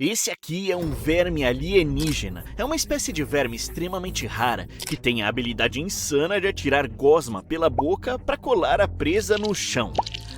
Esse aqui é um verme alienígena. É uma espécie de verme extremamente rara, que tem a habilidade insana de atirar gosma pela boca para colar a presa no chão.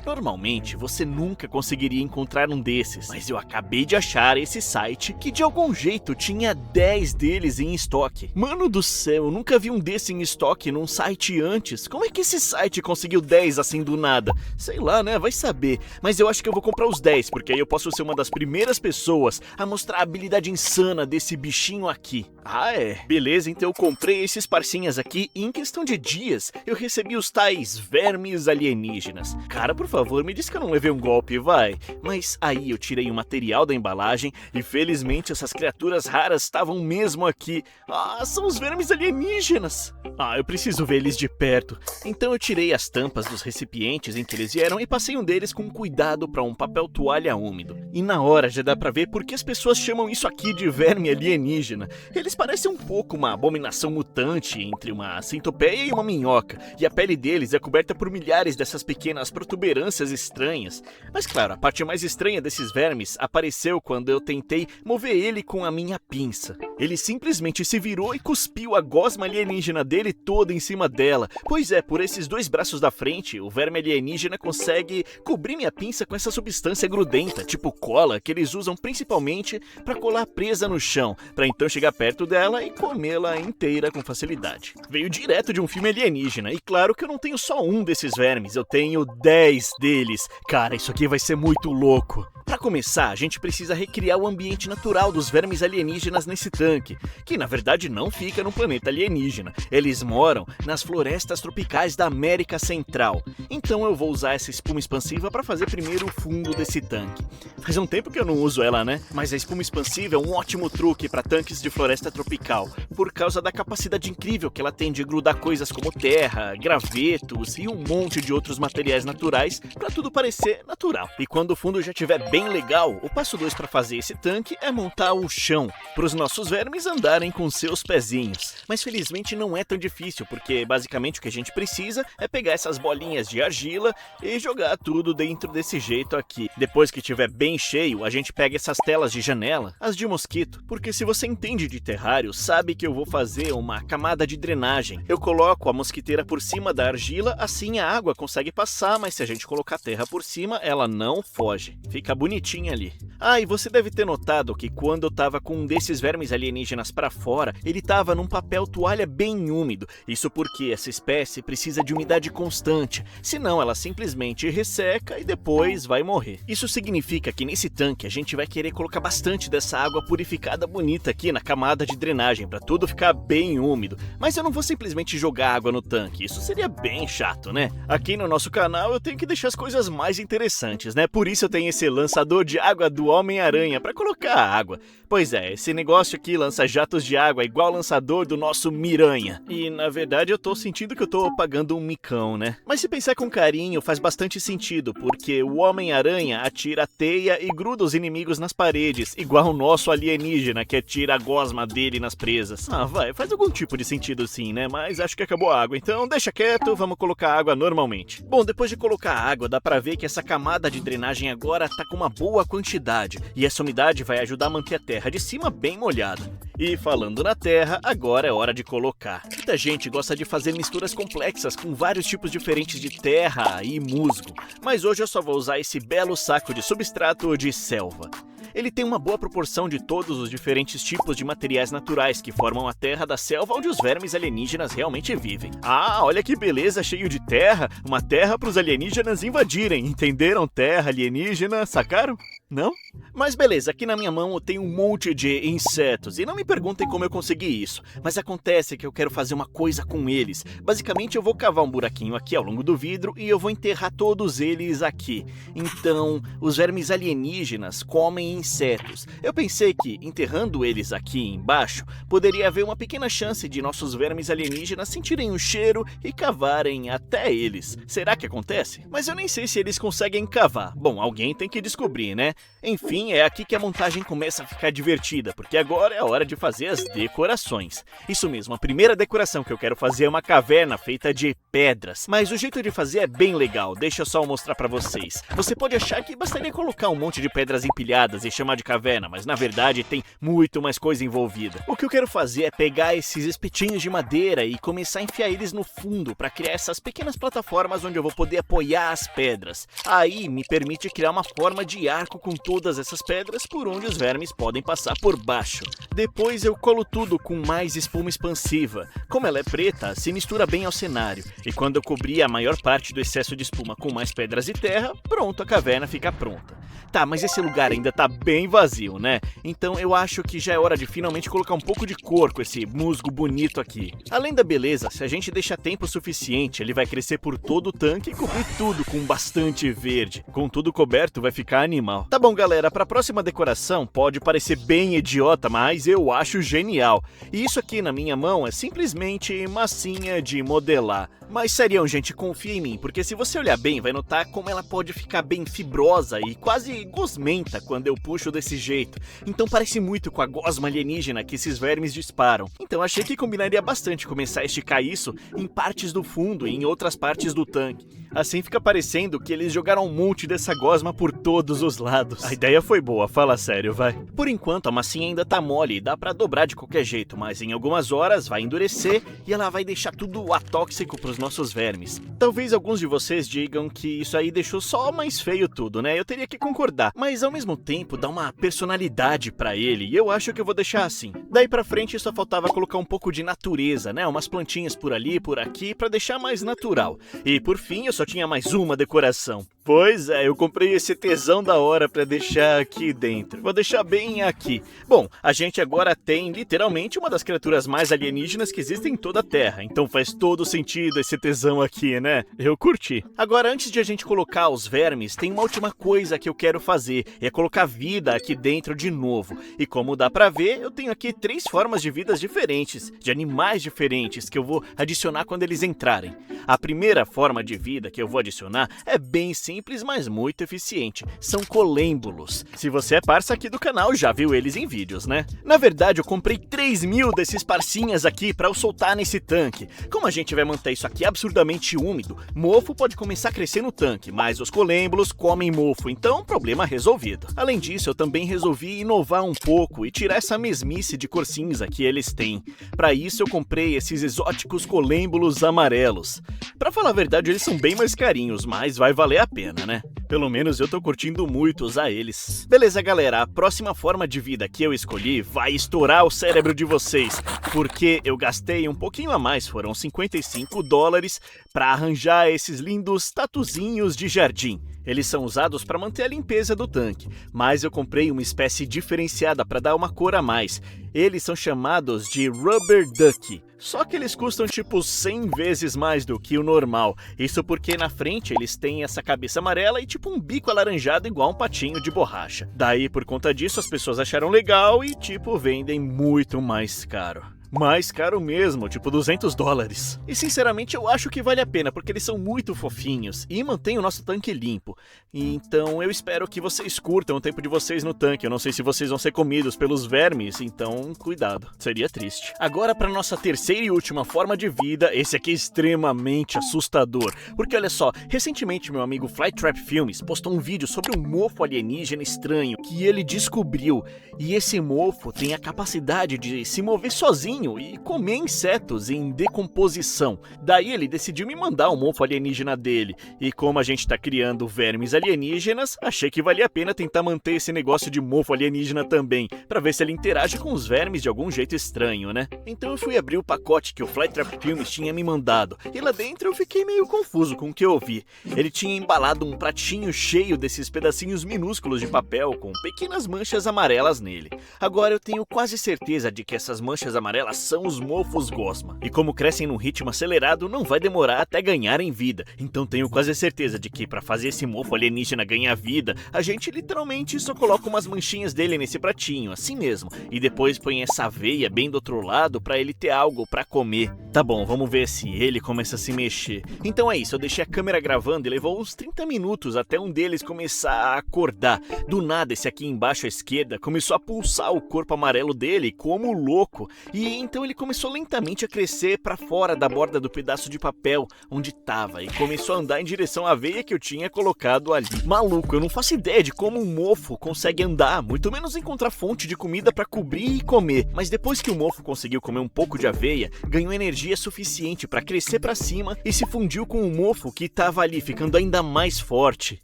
Normalmente, você nunca conseguiria encontrar um desses, mas eu acabei de achar esse site que de algum jeito tinha 10 deles em estoque. Mano do céu, eu nunca vi um desse em estoque num site antes. Como é que esse site conseguiu 10 assim do nada? Sei lá, né? Vai saber. Mas eu acho que eu vou comprar os 10, porque aí eu posso ser uma das primeiras pessoas a mostrar a habilidade insana desse bichinho aqui. Ah, é? Beleza, então eu comprei esses parcinhas aqui e em questão de dias eu recebi os tais vermes alienígenas. Cara, por favor, me diz que eu não levei um golpe, vai. Mas aí eu tirei o material da embalagem e felizmente essas criaturas raras estavam mesmo aqui. Ah, são os vermes alienígenas. Ah, eu preciso ver eles de perto. Então eu tirei as tampas dos recipientes em que eles vieram e passei um deles com cuidado para um papel toalha úmido. E na hora já dá pra ver por que as pessoas chamam isso aqui de verme alienígena. Eles parecem um pouco uma abominação mutante entre uma centopeia e uma minhoca, e a pele deles é coberta por milhares dessas pequenas protuberâncias estranhas. Mas claro, a parte mais estranha desses vermes apareceu quando eu tentei mover ele com a minha pinça. Ele simplesmente se virou e cuspiu a gosma alienígena dele toda em cima dela. Pois é, por esses dois braços da frente, o verme alienígena consegue cobrir minha pinça com essa substância grudenta, tipo cola, que eles usam principalmente para colar presa no chão, para então chegar perto dela e comê-la inteira com facilidade. Veio direto de um filme alienígena, e claro que eu não tenho só um desses vermes, eu tenho 10 deles. Cara, isso aqui vai ser muito louco. Para começar, a gente precisa recriar o ambiente natural dos vermes alienígenas nesse tanque, que na verdade não fica no planeta alienígena. Eles moram nas florestas tropicais da América Central. Então eu vou usar essa espuma expansiva para fazer primeiro o fundo desse tanque. Faz um tempo que eu não uso ela, né? Mas a espuma expansiva é um ótimo truque para tanques de floresta tropical, por causa da capacidade incrível que ela tem de grudar coisas como terra, gravetos e um monte de outros materiais naturais para tudo parecer natural. E quando o fundo já estiver bem legal, o passo 2 para fazer esse tanque é montar o chão, para os nossos vermes andarem com seus pezinhos. Mas felizmente não é tão difícil, porque basicamente o que a gente precisa é pegar essas bolinhas de argila e jogar tudo dentro desse jeito aqui. Depois que estiver bem cheio, a gente pega essas telas de janela, as de mosquito, porque se você entende de terrário, sabe que eu vou fazer uma camada de drenagem. Eu coloco a mosquiteira por cima da argila, assim a água consegue passar, mas se a gente colocar terra por cima, ela não foge. Fica bonitinha ali. Ah, e você deve ter notado que quando eu tava com um desses vermes alienígenas pra fora, ele tava num papel toalha bem úmido. Isso porque essa espécie precisa de umidade constante, senão ela simplesmente resseca e depois vai morrer. Isso significa que nesse tanque a gente vai querer colocar bastante dessa água purificada bonita aqui na camada de drenagem para tudo ficar bem úmido. Mas eu não vou simplesmente jogar água no tanque, isso seria bem chato, né? Aqui no nosso canal eu tenho que deixar as coisas mais interessantes, né? Por isso eu tenho esse lançador de água do Homem-Aranha para colocar água. Pois é, esse negócio aqui lança jatos de água igual o lançador do nosso Miranha. E na verdade eu tô sentindo que eu tô pagando um micão, né? Mas se pensar com carinho faz bastante sentido, porque o Homem-Aranha atira teia e gruda os inimigos nas paredes, igual o nosso alienígena que atira a gosma dele nas presas. Ah, vai, faz algum tipo de sentido sim, né? Mas acho que acabou a água, então deixa quieto, vamos colocar água normalmente. Bom, depois de colocar a água, dá pra ver que essa camada de drenagem agora tá com uma boa quantidade, e essa umidade vai ajudar a manter a terra de cima bem molhada. E falando na terra, agora é hora de colocar. Muita gente gosta de fazer misturas complexas com vários tipos diferentes de terra e musgo, mas hoje eu só vou usar esse belo saco de substrato de selva. Ele tem uma boa proporção de todos os diferentes tipos de materiais naturais que formam a terra da selva onde os vermes alienígenas realmente vivem. Ah, olha que beleza, cheio de terra, uma terra para os alienígenas invadirem, entenderam? Terra alienígena, sacaram? Não? Mas beleza, aqui na minha mão eu tenho um monte de insetos, e não me perguntem como eu consegui isso, mas acontece que eu quero fazer uma coisa com eles. Basicamente eu vou cavar um buraquinho aqui ao longo do vidro e eu vou enterrar todos eles aqui. Então, os vermes alienígenas comem insetos. Eu pensei que, enterrando eles aqui embaixo, poderia haver uma pequena chance de nossos vermes alienígenas sentirem o cheiro e cavarem até eles. Será que acontece? Mas eu nem sei se eles conseguem cavar. Bom, alguém tem que descobrir, né? Enfim, é aqui que a montagem começa a ficar divertida, porque agora é a hora de fazer as decorações. Isso mesmo, a primeira decoração que eu quero fazer é uma caverna feita de pedras. Mas o jeito de fazer é bem legal, deixa eu só mostrar pra vocês. Você pode achar que bastaria colocar um monte de pedras empilhadas e chamar de caverna, mas na verdade tem muito mais coisa envolvida. O que eu quero fazer é pegar esses espetinhos de madeira e começar a enfiar eles no fundo para criar essas pequenas plataformas onde eu vou poder apoiar as pedras. Aí me permite criar uma forma de arco com todas essas pedras por onde os vermes podem passar por baixo. Depois eu colo tudo com mais espuma expansiva. Como ela é preta, se mistura bem ao cenário. E quando eu cobrir a maior parte do excesso de espuma com mais pedras e terra, pronto, a caverna fica pronta. Tá, mas esse lugar ainda tá bem vazio, né? Então eu acho que já é hora de finalmente colocar um pouco de cor com esse musgo bonito aqui. Além da beleza, se a gente deixar tempo suficiente, ele vai crescer por todo o tanque e cobrir tudo com bastante verde. Com tudo coberto, vai ficar animal. Tá bom, galera, pra próxima decoração pode parecer bem idiota, mas eu acho genial. E isso aqui na minha mão é simplesmente massinha de modelar. Mas serião, gente, confia em mim, porque se você olhar bem, vai notar como ela pode ficar bem fibrosa e quase gosmenta quando eu puxo desse jeito. Então parece muito com a gosma alienígena que esses vermes disparam. Então achei que combinaria bastante começar a esticar isso em partes do fundo e em outras partes do tanque. Assim fica parecendo que eles jogaram um monte dessa gosma por todos os lados. A ideia foi boa, fala sério, vai. Por enquanto a massinha ainda tá mole e dá pra dobrar de qualquer jeito, mas em algumas horas vai endurecer e ela vai deixar tudo atóxico pros nossos vermes. Talvez alguns de vocês digam que isso aí deixou só mais feio tudo, né? Eu teria que concordar, mas ao mesmo tempo dá uma personalidade pra ele e eu acho que eu vou deixar assim. Daí pra frente só faltava colocar um pouco de natureza, né? Umas plantinhas por ali, por aqui, pra deixar mais natural. E por fim eu só tinha mais uma decoração. Pois é, eu comprei esse tesão da hora pra deixar aqui dentro. Vou deixar bem aqui. Bom, a gente agora tem literalmente uma das criaturas mais alienígenas que existem em toda a Terra. Então faz todo sentido esse tesão aqui, né? Eu curti. Agora, antes de a gente colocar os vermes, tem uma última coisa que eu quero fazer. É colocar vida aqui dentro de novo. E como dá pra ver, eu tenho aqui 3 formas de vidas diferentes. De animais diferentes que eu vou adicionar quando eles entrarem. A primeira forma de vida que eu vou adicionar é bem simples, mas muito eficiente. São colêmbulos. Se você é parça aqui do canal, já viu eles em vídeos, né? Na verdade, eu comprei 3.000 desses parcinhas aqui pra eu soltar nesse tanque. Como a gente vai manter isso aqui absurdamente úmido, mofo pode começar a crescer no tanque, mas os colêmbulos comem mofo, então problema resolvido. Além disso, eu também resolvi inovar um pouco e tirar essa mesmice de cor cinza que eles têm. Pra isso, eu comprei esses exóticos colêmbulos amarelos. Pra falar a verdade, eles são bem mais carinhos, mas vai valer a pena, né? Pelo menos eu tô curtindo muito usar eles. Beleza, galera, a próxima forma de vida que eu escolhi vai estourar o cérebro de vocês, porque eu gastei um pouquinho a mais, foram $55, pra arranjar esses lindos tatuzinhos de jardim. Eles são usados para manter a limpeza do tanque, mas eu comprei uma espécie diferenciada para dar uma cor a mais. Eles são chamados de Rubber Ducky, só que eles custam tipo 100 vezes mais do que o normal. Isso porque na frente eles têm essa cabeça amarela e tipo um bico alaranjado igual um patinho de borracha. Daí por conta disso as pessoas acharam legal e tipo vendem muito mais caro. Mais caro mesmo, tipo $200. E sinceramente eu acho que vale a pena, porque eles são muito fofinhos e mantêm o nosso tanque limpo. Então eu espero que vocês curtam o tempo de vocês no tanque. Eu não sei se vocês vão ser comidos pelos vermes, então cuidado, seria triste. Agora para nossa terceira e última forma de vida, esse aqui é extremamente assustador. Porque olha só, recentemente meu amigo Flytrap Filmes postou um vídeo sobre um mofo alienígena estranho que ele descobriu. E esse mofo tem a capacidade de se mover sozinho e comer insetos em decomposição. Daí ele decidiu me mandar um mofo alienígena dele. E como a gente tá criando vermes alienígenas, achei que valia a pena tentar manter esse negócio de mofo alienígena também, pra ver se ele interage com os vermes de algum jeito estranho, né? Então eu fui abrir o pacote que o Flytrap Filmes tinha me mandado, e lá dentro eu fiquei meio confuso com o que eu vi. Ele tinha embalado um pratinho cheio desses pedacinhos minúsculos de papel com pequenas manchas amarelas nele. Agora eu tenho quase certeza de que essas manchas amarelas elas são os mofos gosma. E como crescem num ritmo acelerado, não vai demorar até ganharem vida. Então tenho quase certeza de que para fazer esse mofo alienígena ganhar vida, a gente literalmente só coloca umas manchinhas dele nesse pratinho, assim mesmo. E depois põe essa aveia bem do outro lado para ele ter algo para comer. Tá bom, vamos ver se ele começa a se mexer. Então é isso, eu deixei a câmera gravando e levou uns 30 minutos até um deles começar a acordar. Do nada, esse aqui embaixo à esquerda começou a pulsar o corpo amarelo dele como louco. E então ele começou lentamente a crescer para fora da borda do pedaço de papel onde tava e começou a andar em direção à aveia que eu tinha colocado ali. Maluco, eu não faço ideia de como um mofo consegue andar, muito menos encontrar fonte de comida para cobrir e comer. Mas depois que o mofo conseguiu comer um pouco de aveia, ganhou energia suficiente para crescer para cima e se fundiu com o mofo que tava ali, ficando ainda mais forte.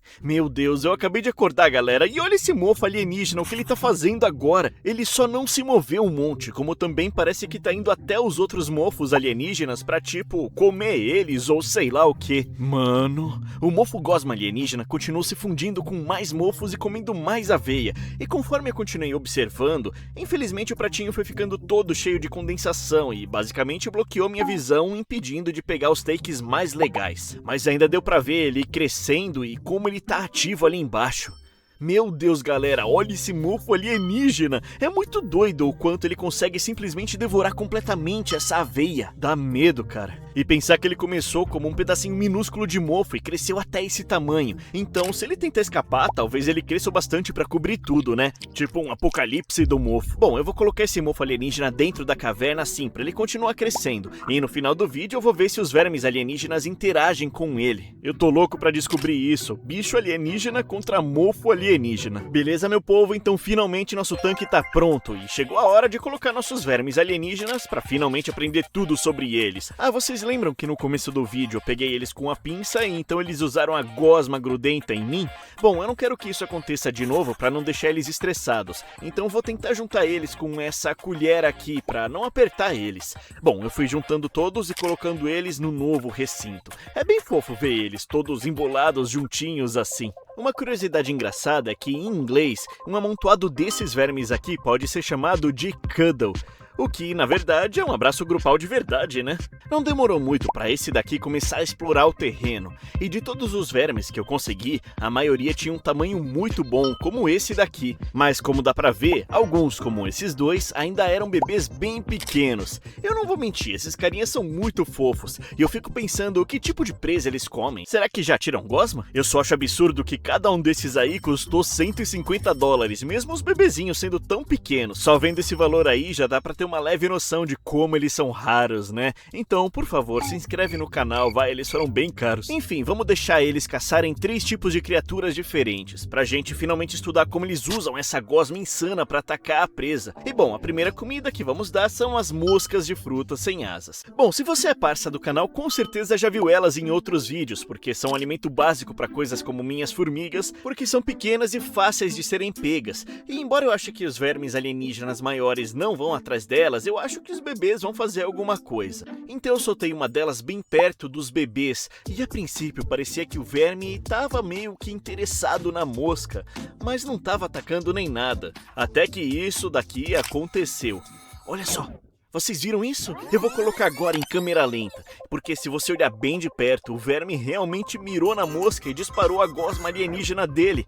Meu Deus, eu acabei de acordar, galera, e olha esse mofo alienígena, o que ele tá fazendo agora? Ele só não se moveu um monte, como também parece que tá indo até os outros mofos alienígenas pra, tipo, comer eles ou sei lá o que. Mano, o mofo gosma alienígena continuou se fundindo com mais mofos e comendo mais aveia, e conforme eu continuei observando, infelizmente o pratinho foi ficando todo cheio de condensação e basicamente bloqueou minha visão, impedindo de pegar os takes mais legais. Mas ainda deu pra ver ele crescendo e como ele tá ativo ali embaixo. Meu Deus, galera, olha esse mofo alienígena. É muito doido o quanto ele consegue simplesmente devorar completamente essa aveia. Dá medo, cara. E pensar que ele começou como um pedacinho minúsculo de mofo e cresceu até esse tamanho. Então, se ele tentar escapar, talvez ele cresça bastante pra cobrir tudo, né? Tipo um apocalipse do mofo. Bom, eu vou colocar esse mofo alienígena dentro da caverna assim, pra ele continuar crescendo. E no final do vídeo eu vou ver se os vermes alienígenas interagem com ele. Eu tô louco pra descobrir isso. Bicho alienígena contra mofo alienígena. Beleza, meu povo? Então finalmente nosso tanque tá pronto e chegou a hora de colocar nossos vermes alienígenas pra finalmente aprender tudo sobre eles. Ah, vocês lembram que no começo do vídeo eu peguei eles com a pinça e então eles usaram a gosma grudenta em mim? Bom, eu não quero que isso aconteça de novo pra não deixar eles estressados, então vou tentar juntar eles com essa colher aqui pra não apertar eles. Bom, eu fui juntando todos e colocando eles no novo recinto. É bem fofo ver eles todos embolados juntinhos assim. Uma curiosidade engraçada é que em inglês, um amontoado desses vermes aqui pode ser chamado de cuddle. O que, na verdade, é um abraço grupal de verdade, né? Não demorou muito para esse daqui começar a explorar o terreno. E de todos os vermes que eu consegui, a maioria tinha um tamanho muito bom, como esse daqui. Mas como dá pra ver, alguns, como esses dois, ainda eram bebês bem pequenos. Eu não vou mentir, esses carinhas são muito fofos. E eu fico pensando, que tipo de presa eles comem? Será que já tiram gosma? Eu só acho absurdo que cada um desses aí custou $150, mesmo os bebezinhos sendo tão pequenos. Só vendo esse valor aí, já dá pra ter uma leve noção de como eles são raros, né? Então, por favor, se inscreve no canal, vai, eles foram bem caros. Enfim, vamos deixar eles caçarem 3 tipos de criaturas diferentes, pra gente finalmente estudar como eles usam essa gosma insana pra atacar a presa. E bom, a primeira comida que vamos dar são as moscas de frutas sem asas. Bom, se você é parça do canal, com certeza já viu elas em outros vídeos, porque são um alimento básico pra coisas como minhas formigas, porque são pequenas e fáceis de serem pegas. E embora eu ache que os vermes alienígenas maiores não vão atrás delas, eu acho que os bebês vão fazer alguma coisa. Então eu soltei uma delas bem perto dos bebês, e a princípio parecia que o verme estava meio que interessado na mosca, mas não estava atacando nem nada. Até que isso daqui aconteceu. Olha só! Vocês viram isso? Eu vou colocar agora em câmera lenta, porque se você olhar bem de perto, o verme realmente mirou na mosca e disparou a gosma alienígena dele.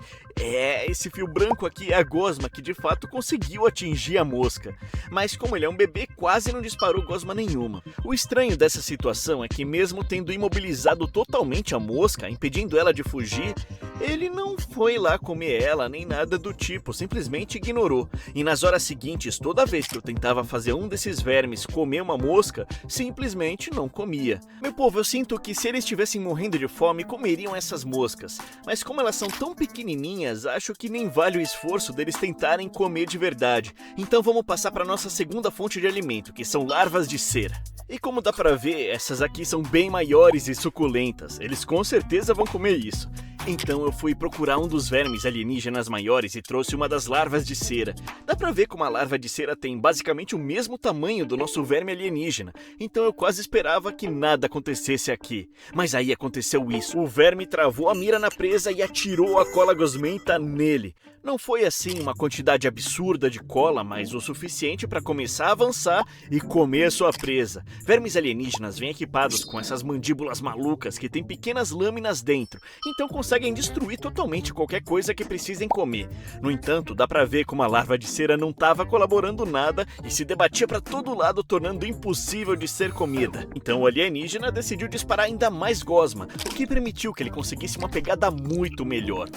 Esse fio branco aqui é a gosma que de fato conseguiu atingir a mosca. Mas como ele é um bebê, quase não disparou gosma nenhuma. O estranho dessa situação é que mesmo tendo imobilizado totalmente a mosca, impedindo ela de fugir, ele não foi lá comer ela nem nada do tipo, simplesmente ignorou. E nas horas seguintes, toda vez que eu tentava fazer um desses vermes comer uma mosca, simplesmente não comia. Meu povo, eu sinto que se eles estivessem morrendo de fome, comeriam essas moscas. Mas como elas são tão pequenininhas, acho que nem vale o esforço deles tentarem comer de verdade. Então vamos passar para nossa segunda fonte de alimento, que são larvas de cera. E como dá pra ver, essas aqui são bem maiores e suculentas. Eles com certeza vão comer isso. Então eu fui procurar um dos vermes alienígenas maiores e trouxe uma das larvas de cera. Dá pra ver como a larva de cera tem basicamente o mesmo tamanho do nosso verme alienígena, então eu quase esperava que nada acontecesse aqui. Mas aí aconteceu isso, o verme travou a mira na presa e atirou a cola gosmenta nele. Não foi assim uma quantidade absurda de cola, mas o suficiente para começar a avançar e comer a sua presa. Vermes alienígenas vêm equipados com essas mandíbulas malucas que têm pequenas lâminas dentro, então conseguem destruir totalmente qualquer coisa que precisem comer. No entanto, dá pra ver como a larva de cera não estava colaborando nada e se debatia para todo lado, tornando impossível de ser comida. Então o alienígena decidiu disparar ainda mais gosma, o que permitiu que ele conseguisse uma pegada muito melhor.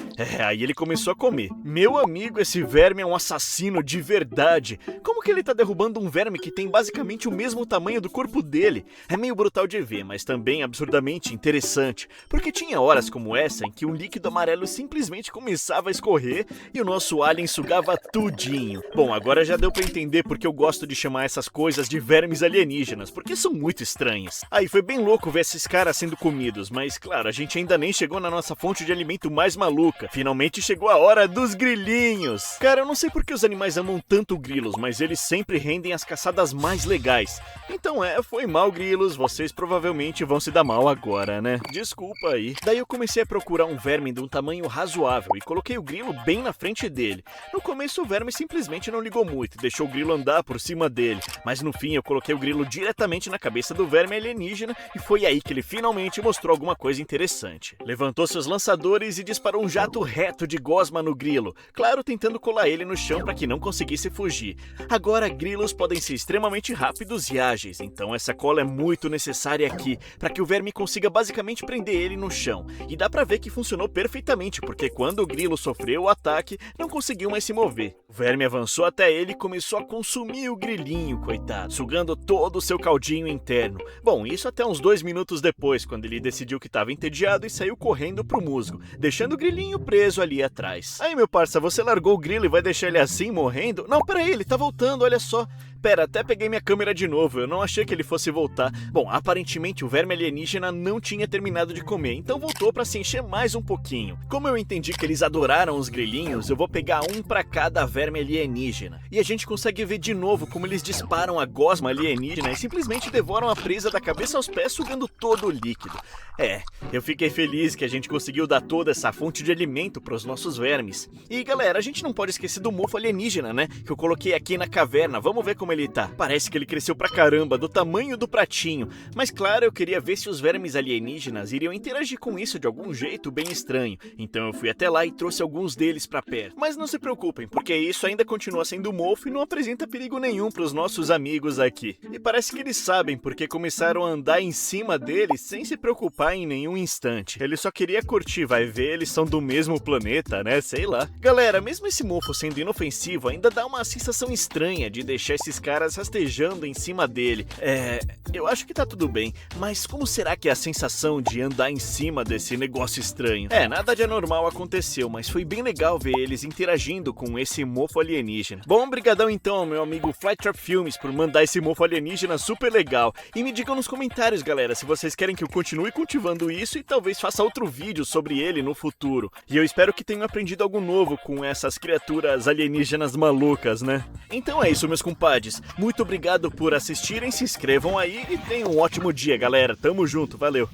Aí ele começou a comer. Meu amigo, esse verme é um assassino de verdade. Como que ele tá derrubando um verme que tem basicamente o mesmo tamanho do corpo dele? É meio brutal de ver, mas também absurdamente interessante, porque tinha horas como essa em que um líquido amarelo simplesmente começava a escorrer e o nosso alien sugava tudinho. Bom, agora já deu pra entender porque eu gosto de chamar essas coisas de vermes alienígenas, porque são muito estranhas. Aí foi bem louco ver esses caras sendo comidos, mas claro, a gente ainda nem chegou na nossa fonte de alimento mais maluca. Finalmente chegou a hora dos grilinhos. Cara, eu não sei porque os animais amam tanto grilos, mas eles sempre rendem as caçadas mais legais. Então foi mal, grilos, vocês provavelmente vão se dar mal agora, né? Desculpa aí. Daí eu comecei a procurar um verme de um tamanho razoável e coloquei o grilo bem na frente dele. No começo o verme simplesmente não ligou muito e deixou o grilo andar por cima dele, mas no fim eu coloquei o grilo diretamente na cabeça do verme alienígena e foi aí que ele finalmente mostrou alguma coisa interessante. Levantou seus lançadores e disparou um jato reto de gosma no grilo, claro, tentando colar ele no chão para que não conseguisse fugir. Agora, grilos podem ser extremamente rápidos e ágeis, então essa cola é muito necessária aqui, para que o verme consiga basicamente prender ele no chão. E dá pra ver que funcionou perfeitamente, porque quando o grilo sofreu o ataque, não conseguiu mais se mover. O verme avançou até ele e começou a consumir o grilinho, coitado, sugando todo o seu caldinho interno. Bom, isso até uns 2 minutos depois, quando ele decidiu que estava entediado e saiu correndo pro musgo, deixando o grilinho preso ali atrás. Aí, meu parça, você largou o grilo e vai deixar ele assim, morrendo? Não, peraí, ele tá voltando, olha só. Pera, até peguei minha câmera de novo, eu não achei que ele fosse voltar. Bom, aparentemente o verme alienígena não tinha terminado de comer, então voltou pra se encher mais um pouquinho. Como eu entendi que eles adoraram os grilinhos, eu vou pegar um pra cada verme alienígena. E a gente consegue ver de novo como eles disparam a gosma alienígena e simplesmente devoram a presa da cabeça aos pés, sugando todo o líquido. Eu fiquei feliz que a gente conseguiu dar toda essa fonte de alimento pros nossos vermes. E galera, a gente não pode esquecer do mofo alienígena, né? Que eu coloquei aqui na caverna, vamos ver como ele tá. Parece que ele cresceu pra caramba, do tamanho do pratinho. Mas claro, eu queria ver se os vermes alienígenas iriam interagir com isso de algum jeito bem estranho. Então eu fui até lá e trouxe alguns deles pra perto. Mas não se preocupem, porque isso ainda continua sendo mofo e não apresenta perigo nenhum pros nossos amigos aqui. E parece que eles sabem, porque começaram a andar em cima deles sem se preocupar em nenhum instante. Ele só queria curtir, vai ver, eles são do mesmo planeta, né? Sei lá. Galera, mesmo esse mofo sendo inofensivo, ainda dá uma sensação estranha de deixar esses caras rastejando em cima dele. Eu acho que tá tudo bem, mas como será que é a sensação de andar em cima desse negócio estranho? Nada de anormal aconteceu, mas foi bem legal ver eles interagindo com esse mofo alienígena. Bom, brigadão então, meu amigo Flytrap Filmes, por mandar esse mofo alienígena super legal. E me digam nos comentários, galera, se vocês querem que eu continue cultivando isso e talvez faça outro vídeo sobre ele no futuro. E eu espero que tenham aprendido algo novo com essas criaturas alienígenas malucas, né? Então é isso, meus compadres. Muito obrigado por assistirem, se inscrevam aí e tenham um ótimo dia, galera. Tamo junto, valeu!